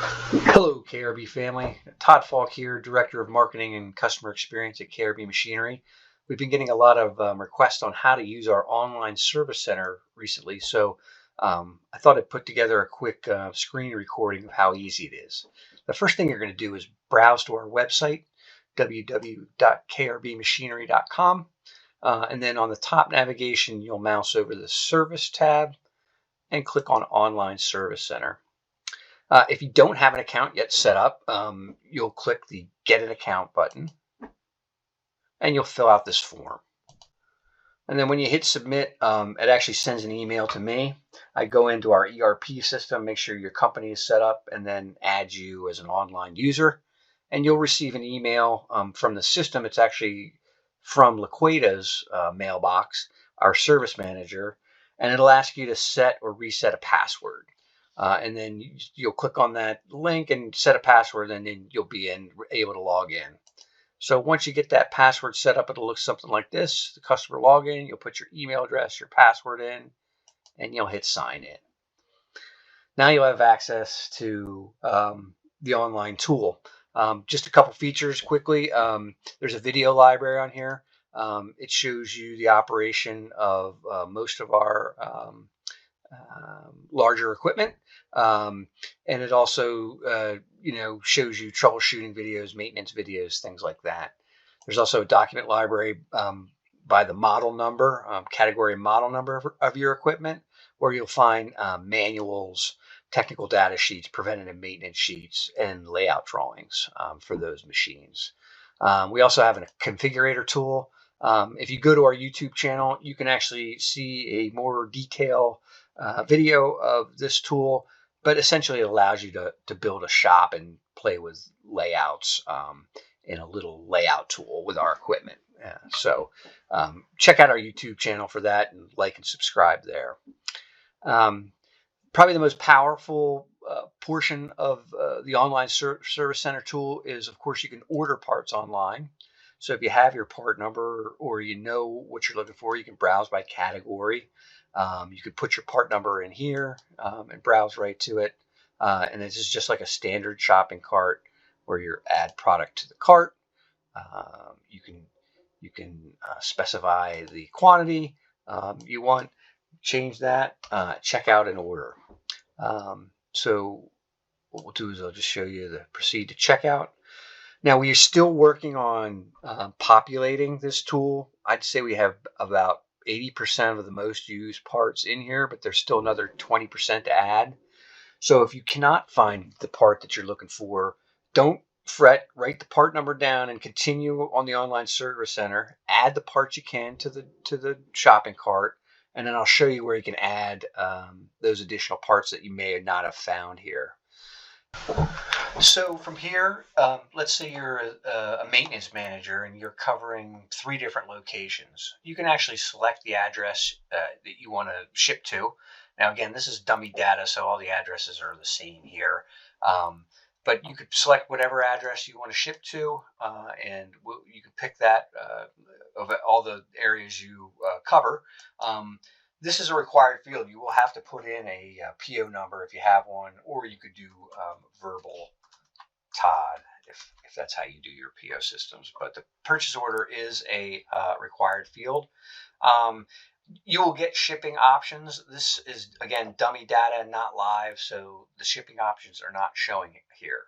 Hello, KRB family. Todd Falk here, Director of Marketing and Customer Experience at KRB Machinery. We've been getting a lot of requests on how to use our online service center recently, so I thought I'd put together a quick screen recording of how easy it is. The first thing you're going to do is browse to our website, www.krbmachinery.com, and then on the top navigation, you'll mouse over the Service tab and click on Online Service Center. If you don't have an account yet set up, you'll click the Get an Account button and you'll fill out this form. And then when you hit submit, it actually sends an email to me. I go into our ERP system, make sure your company is set up, and then add you as an online user. And you'll receive an email from the system. It's actually from Laqueta's mailbox, our service manager, and it'll ask you to set or reset a password. And then you'll click on that link and set a password, and then you'll be able to log in. So once you get that password set up, it'll look something like this. The customer login, you'll put your email address, your password in, and you'll hit sign in. Now you'll have access to the online tool. Just a couple features quickly. There's a video library on here. It shows you the operation of most of our larger equipment, and it also shows you troubleshooting videos, maintenance videos, things like that. There's also a document library by the model number, category model number of your equipment, where you'll find manuals, technical data sheets, preventative maintenance sheets, and layout drawings for those machines. We also have a configurator tool. If you go to our YouTube channel, you can actually see a more detailed video of this tool, but essentially it allows you to build a shop and play with layouts in a little layout tool with our equipment. So check out our YouTube channel for that and like and subscribe there. Probably the most powerful portion of the online service center tool is, of course, you can order parts online. So if you have your part number or you know what you're looking for, you can browse by category. You could put your part number in here and browse right to it. And this is just like a standard shopping cart where you add product to the cart. You can specify the quantity you want, change that, check out and order. So what we'll do is I'll just show you the proceed to checkout. Now we are still working on populating this tool. I'd say we have about 80% of the most used parts in here, but there's still another 20% to add. So if you cannot find the part that you're looking for, don't fret, write the part number down and continue on the online service center. Add the parts you can to the shopping cart, and then I'll show you where you can add those additional parts that you may not have found here. So from here, let's say you're a maintenance manager and you're covering 3 different locations. You can actually select the address that you want to ship to. Now, again, this is dummy data, so all the addresses are the same here. But you could select whatever address you want to ship to, and you can pick that of all the areas you cover. This is a required field. You will have to put in a PO number if you have one, or you could do verbal Todd if that's how you do your PO systems. But the purchase order is a required field. You will get shipping options. This is, again, dummy data, not live, so the shipping options are not showing it here.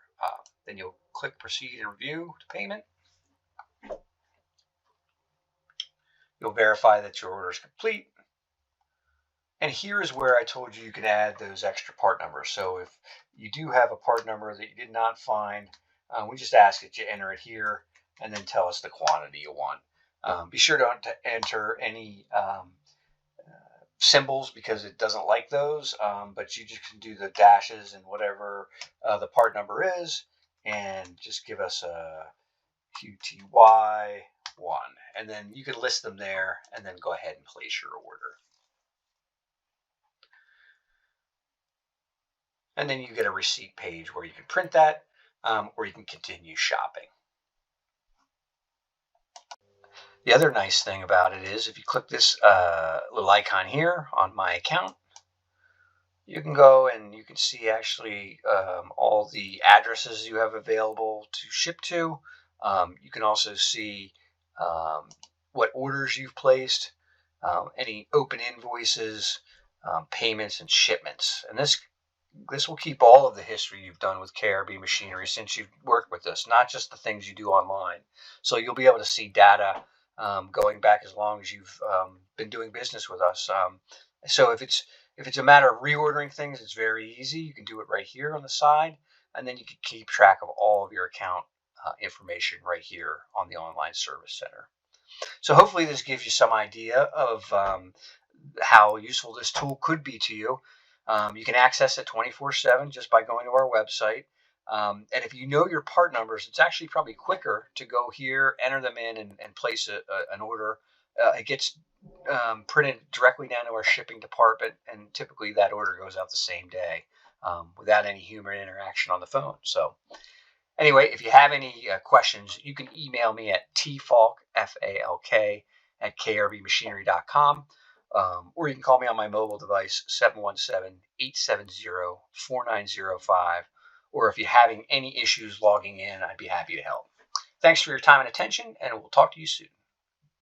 Then you'll click Proceed and Review to Payment. You'll verify that your order is complete. And here is where I told you can add those extra part numbers. So if you do have a part number that you did not find, we just ask that you enter it here and then tell us the quantity you want. Be sure to enter any symbols because it doesn't like those, but you just can do the dashes and whatever the part number is, and just give us a QTY1, and then you can list them there and then go ahead and place your order. And then you get a receipt page where you can print that, or you can continue shopping. The other nice thing about it is if you click this little icon here on My Account, You can go and you can see actually all the addresses you have available to ship to. You can also see um, what orders you've placed, any open invoices, payments, and shipments. And this will keep all of the history you've done with KRB machinery since you've worked with us, not just the things you do online. So you'll be able to see data going back as long as you've been doing business with us. So if it's a matter of reordering things, it's very easy. You can do it right here on the side, and then you can keep track of all of your account information right here on the online service center. So hopefully this gives you some idea of how useful this tool could be to you. You can access it 24/7 just by going to our website. And if you know your part numbers, it's actually probably quicker to go here, enter them in, and place an order. It gets printed directly down to our shipping department, and typically that order goes out the same day without any human interaction on the phone. So anyway, if you have any questions, you can email me at tfalk, F-A-L-K, at krbmachinery.com, or you can call me on my mobile device, 717-870-4905. Or if you're having any issues logging in, I'd be happy to help. Thanks for your time and attention, and we'll talk to you soon.